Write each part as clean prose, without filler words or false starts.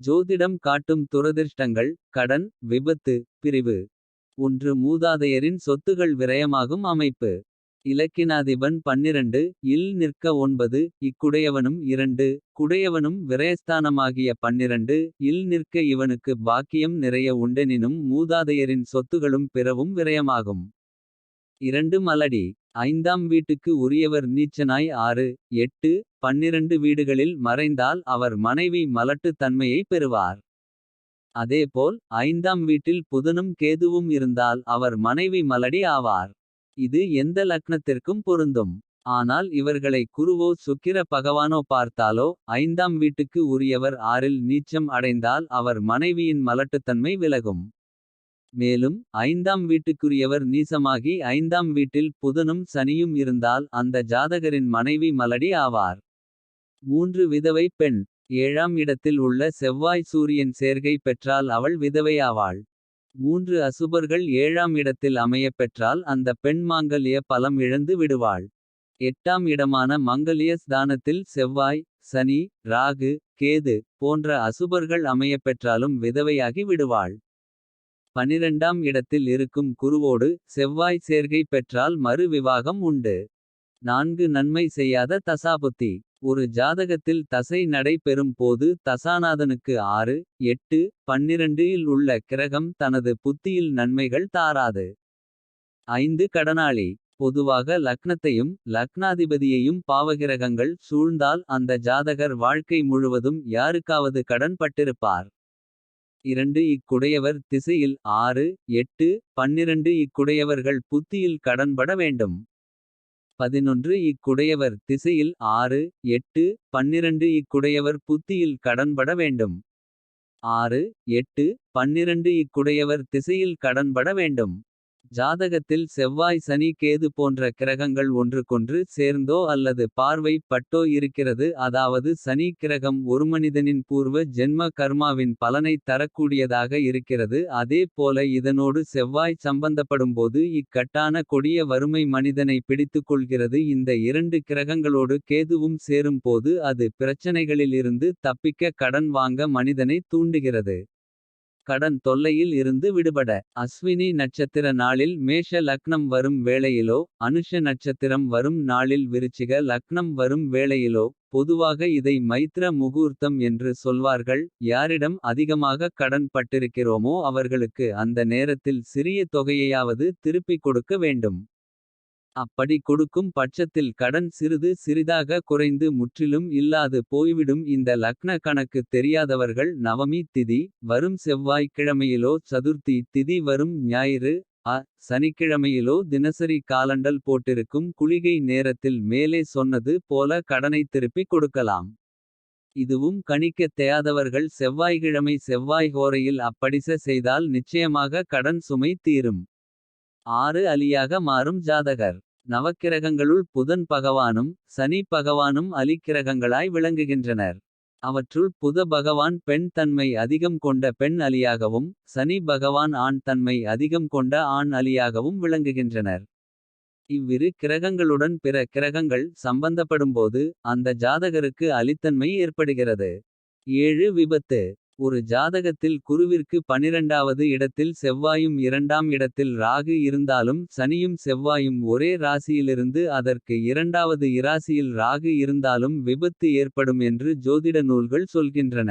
ஜோதிடம் காட்டும் துரதிர்ஷ்டங்கள். கடன் விபத்து பிரிவு. 1. மூதாதையரின் சொத்துகள் விரயமாகும் அமைப்பு. இலக்கினாதிபன் 12 இல் நிற்க 9. இக்குடையவனும் 2. குடையவனும் விரயஸ்தானமாகிய 12 இல் நிற்க இவனுக்கு பாக்கியம் நிறைய உண்டெனினும் மூதாதையரின் சொத்துகளும் பிறவும் விரயமாகும். 2. மலடி. 5ஆம் வீட்டுக்கு உரியவர் நீச்சனாய் 6. 8. 12 வீடுகளில் மறைந்தால் அவர் மனைவி மலட்டு தன்மையை பெறுவார். அதேபோல் 5ஆம் வீட்டில் புதனும் கேதுவும் இருந்தால் அவர் மனைவி மலடி ஆவார். இது எந்த லக்னத்திற்கும் பொருந்தும். ஆனால் இவர்களை குருவோ சுக்கிர பகவானோ பார்த்தாலோ 5ஆம் வீட்டுக்கு உரியவர் 6இல் நீச்சம் அடைந்தால் அவர் மனைவியின் மலட்டுத்தன்மை விலகும். மேலும் 5ஆம் வீட்டுக்குரியவர் நீசமாகி 5ஆம் வீட்டில் புதனும் சனியும் இருந்தால் அந்த ஜாதகரின் மனைவி மலடி ஆவார். 3. விதவை பெண். 7ஆம் இடத்தில் உள்ள செவ்வாய் சூரியன் சேர்க்கை பெற்றால் அவள் விதவை ஆவாள். 3 அசுபர்கள் 7ஆம் இடத்தில் அமையப் பெற்றால் அந்த பெண் மாங்கல்ய பலம் இழந்து விடுவாள். 8ஆம் இடமான மங்கல்ய ஸ்தானத்தில் செவ்வாய் சனி ராகு கேது போன்ற அசுபர்கள் அமையப் பெற்றாலும் விதவையாகி விடுவாள். 12ஆம் இடத்தில் இருக்கும் குருவோடு செவ்வாய் சேர்க்கை பெற்றால் மறு விவாகம் உண்டு. 4. நன்மை செய்யாத தசாபுத்தி. ஒரு ஜாதகத்தில் தசை நடை பெறும் போது தசாநாதனுக்கு 6. 8. 12 இல் உள்ள கிரகம் தனது புத்தியில் நன்மைகள் தாராது. 5. கடனாளி. பொதுவாக லக்னத்தையும் லக்னாதிபதியையும் பாவகிரகங்கள் சூழ்ந்தால் அந்த ஜாதகர் வாழ்க்கை முழுவதும் யாருக்காவது கடன் பட்டிருப்பார். 2. இக்குடையவர் திசையில் 6. 8. 12 இக்குடையவர்கள் புத்தியில் கடன்பட வேண்டும். 11. இக்குடையவர் திசையில் 6. 8. 12 இக்குடையவர் புத்தியில் கடன்பட வேண்டும். 6. 8. 12 இக்குடையவர் திசையில் கடன்பட வேண்டும். ஜாதகத்தில் செவ்வாய் சனி கேது போன்ற கிரகங்கள் ஒன்றுக்கொன்று சேர்ந்தோ அல்லது பார்வை பட்டோ இருக்கிறது. அதாவது சனி கிரகம் ஒரு மனிதனின் பூர்வ ஜென்ம கர்மாவின் பலனை தரக்கூடியதாக இருக்கிறது. அதே போல இதனோடு செவ்வாய் சம்பந்தப்படும்போது இக்கட்டான கொடிய வறுமை மனிதனை பிடித்துக்கொள்கிறது. இந்த 2 கிரகங்களோடு கேதுவும் சேரும் போது அது பிரச்சனைகளில் இருந்து தப்பிக்க கடன் வாங்க மனிதனை தூண்டுகிறது. கடன் தொல்லையில் இருந்து விடுபட. அஸ்வினி நட்சத்திர நாளில் மேஷ லக்னம் வரும் வேளையிலோ அனுஷ நட்சத்திரம் வரும் நாளில் விருச்சிக லக்னம் வரும் வேளையிலோ பொதுவாக இதை மைத்ர முகூர்த்தம் என்று சொல்வார்கள். யாரிடம் அதிகமாக கடன் பட்டிருக்கிறோமோ அவர்களுக்கு அந்த நேரத்தில் சிறிய தொகையையாவது திருப்பிக் கொடுக்க வேண்டும். அப்படி கொடுக்கும் பட்சத்தில் கடன் சிறிது சிறிதாக குறைந்து முற்றிலும் இல்லாது போய்விடும். இந்த லக்ன கணக்கு தெரியாதவர்கள் நவமி திதி வரும் செவ்வாய் கிழமையிலோ சதுர்த்தி திதி வரும் ஞாயிறு சனிக்கிழமையிலோ தினசரி காலண்டல் போட்டிருக்கும் குளிகை நேரத்தில் மேலே சொன்னது போல கடனை திருப்பிக் கொடுக்கலாம். இதுவும் கணிக்கத் தேயாதவர்கள் செவ்வாய்கிழமை செவ்வாய் ஹோரையில் அப்படிச செய்தால் நிச்சயமாக கடன் சுமை தீரும். 6 அலியாக மாறும் ஜாதகர். நவக்கிரகங்களுள் புதன் பகவானும் சனி பகவானும் அலிக்கிரகங்களாய் விளங்குகின்றனர். அவற்றுள் புத பகவான் பெண் தன்மை அதிகம் கொண்ட பெண் அலியாகவும் சனி பகவான் ஆண் தன்மை அதிகம் கொண்ட ஆண் அலியாகவும் விளங்குகின்றனர். இவ்விரு கிரகங்களுடன் பிற கிரகங்கள் சம்பந்தப்படும்போது அந்த ஜாதகருக்கு அலித்தன்மை ஏற்படுகிறது. 7. விபத்து. ஒரு ஜாதகத்தில் குருவிற்கு 12வது இடத்தில் செவ்வாயும் 2ஆம் இடத்தில் ராகு இருந்தாலும் சனியும் செவ்வாயும் ஒரே ராசியிலிருந்து அதற்கு 2வது இராசியில் ராகு இருந்தாலும் விபத்து ஏற்படும் என்று ஜோதிட நூல்கள் சொல்கின்றன.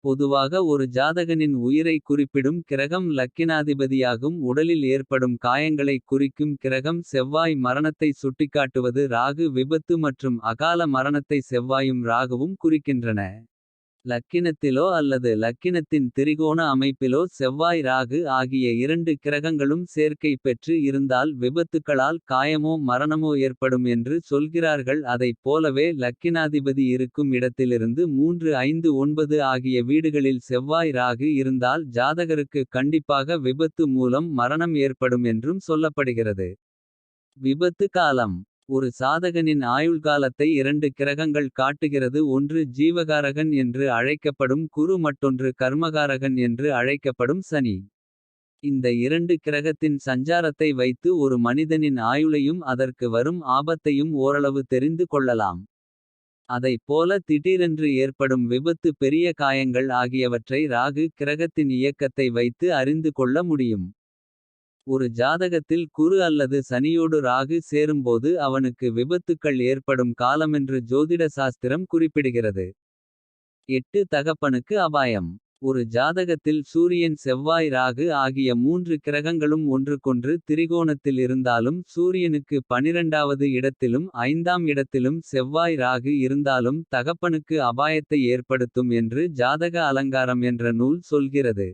பொதுவாக ஒரு ஜாதகனின் உயிரை குறிப்பிடும் கிரகம் லக்கினாதிபதியாகும். உடலில் ஏற்படும் காயங்களை குறிக்கும் கிரகம் செவ்வாய். மரணத்தை சுட்டிக்காட்டுவது ராகு. விபத்து மற்றும் அகால மரணத்தை செவ்வாயும் ராகுவும் குறிக்கின்றன. லக்கினத்திலோ அல்லது லக்கினத்தின் திரிகோண அமைப்பிலோ செவ்வாய் ராகு ஆகிய 2 கிரகங்களும் சேர்க்கை பெற்று இருந்தால் விபத்துக்களால் காயமோ மரணமோ ஏற்படும் என்று சொல்கிறார்கள். அதைப் போலவே லக்கினாதிபதி இருக்கும் இடத்திலிருந்து 3 5 9 ஆகிய வீடுகளில் செவ்வாய் ராகு இருந்தால் ஜாதகருக்கு கண்டிப்பாக விபத்து மூலம் மரணம் ஏற்படும் என்றும் சொல்லப்படுகிறது. விபத்து காலம். ஒரு சாதகனின் ஆயுள்காலத்தை 2 கிரகங்கள் காட்டுகிறது. ஒன்று ஜீவகாரகன் என்று அழைக்கப்படும் குரு மற்றொன்று கர்மகாரகன் என்று அழைக்கப்படும் சனி. இந்த 2 கிரகத்தின் சஞ்சாரத்தை வைத்து ஒரு மனிதனின் ஆயுளையும் அதற்கு வரும் ஆபத்தையும் ஓரளவு தெரிந்து கொள்ளலாம். அதைப் போல திடீரென்று ஏற்படும் விபத்து பெரிய காயங்கள் ஆகியவற்றை ராகு கிரகத்தின் இயக்கத்தை வைத்து அறிந்து கொள்ள முடியும். ஒரு ஜாதகத்தில் குரு அல்லது சனியோடு ராகு சேரும்போது அவனுக்கு விபத்துக்கள் ஏற்படும் காலமென்று ஜோதிட சாஸ்திரம் குறிப்பிடுகிறது. 8 தகப்பனுக்கு அபாயம். ஒரு ஜாதகத்தில் சூரியன் செவ்வாய் ராகு ஆகிய 3 கிரகங்களும் ஒன்றுக்கொன்று திரிகோணத்தில் இருந்தாலும் சூரியனுக்கு 12வது இடத்திலும் 5ஆம் இடத்திலும் செவ்வாய் ராகு இருந்தாலும் தகப்பனுக்கு அபாயத்தை ஏற்படுத்தும் என்று ஜாதக அலங்காரம் என்ற நூல் சொல்கிறது.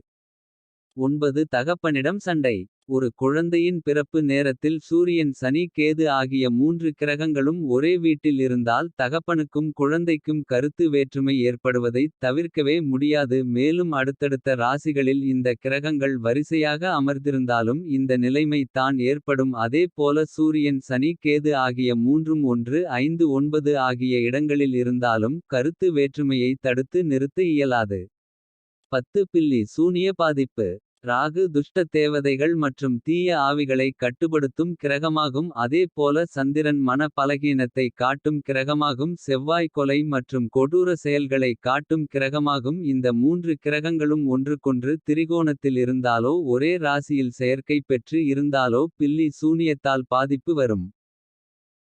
9 தகப்பனிடம் சண்டை. ஒரு குழந்தையின் பிறப்பு நேரத்தில் சூரியன் சனி கேது ஆகிய 3 கிரகங்களும் ஒரே வீட்டில் இருந்தால் தகப்பனுக்கும் குழந்தைக்கும் கருத்து வேற்றுமை ஏற்படுவதைத் தவிர்க்கவே முடியாது. மேலும் அடுத்தடுத்த ராசிகளில் இந்த கிரகங்கள் வரிசையாக அமர்ந்திருந்தாலும் இந்த நிலைமை தான் ஏற்படும். அதே போல சூரியன் சனி கேது ஆகிய 3ம் 1 5 9 ஆகிய இடங்களில் இருந்தாலும் கருத்து வேற்றுமையை தடுத்து நிறுத்த இயலாது. 10 பில்லி சூனிய பாதிப்பு. ராகு துஷ்ட தேவதைகள் மற்றும் தீய ஆவிகளை கட்டுப்படுத்தும் கிரகமாகும். அதே போல சந்திரன் மன பலகீனத்தை காட்டும் கிரகமாகும். செவ்வாய் கொலை மற்றும் கொடூர செயல்களை காட்டும் கிரகமாகும். இந்த 3 கிரகங்களும் ஒன்றுக்கொன்று திரிகோணத்தில் இருந்தாலோ ஒரே ராசியில் செயற்கை பெற்று இருந்தாலோ பில்லி சூனியத்தால் பாதிப்பு வரும்.